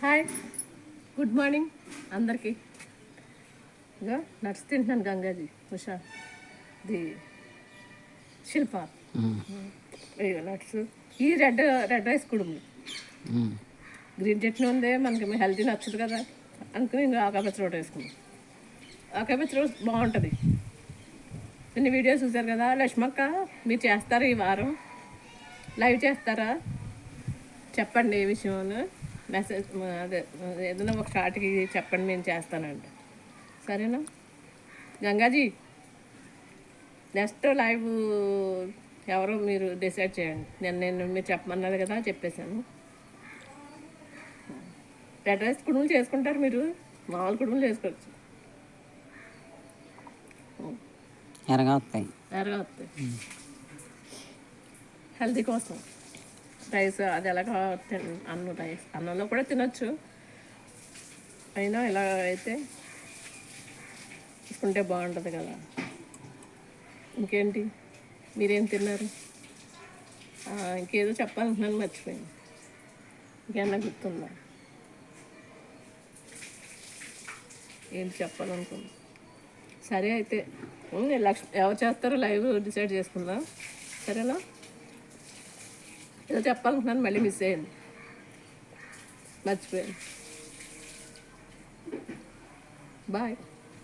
Hi, good morning అందరికీ. ఇక nuts తింటున్నాను. Gangaji, Usha, the Shilpa, nuts. ఈ రెడ్ రైస్ కుడుము, గ్రీన్ చట్నీ ఉంది. మనకి హెల్తీ నచ్చదు కదా అనుకుని ఇంకా ఆకాయ పచ్చి రోడ్ వేసుకున్నాం. ఆకాయ పచ్చి రోడ్ బాగుంటుంది. కొన్ని వీడియోస్ చూసారు కదా. లక్ష్మక్క, మీరు చేస్తారా ఈ వారం? లైవ్ చేస్తారా? చెప్పండి ఏ విషయంలో. మెసేజ్ అదే ఏదైనా ఒక షార్ట్కి చెప్పండి, నేను చేస్తానండి. సరేనా గంగాజీ? నెక్స్ట్ లైవ్ ఎవరో మీరు డిసైడ్ చేయండి. నేను మీరు చెప్పమన్నది కదా, చెప్పేశాను. రెడ్ రైస్ కుడుములు చేసుకుంటారు మీరు? మామూలు కుడుములు చేసుకోవచ్చు. ఎరగా వస్తాయి. హెల్తీ కోసం రైస్ అది ఎలాగ అన్నంలో కూడా తినొచ్చు. అయినా ఇలా అయితే తీసుకుంటే బాగుంటుంది కదా. ఇంకేంటి, మీరేం తిన్నారు? ఇంకేదో చెప్పాలనుకున్నాను, మర్చిపోయింది. ఇంకేమన్నా గుర్తుందా? ఏంటి చెప్పాలనుకున్నా? సరే అయితే ఎవరు చేస్తారో లైవ్ డిసైడ్ చేసుకుందాం. సరేనా? ఏదో చెప్పాలనుకున్నాను, మళ్ళీ మిస్ అయ్యింది, మర్చిపోయాను. బాయ్.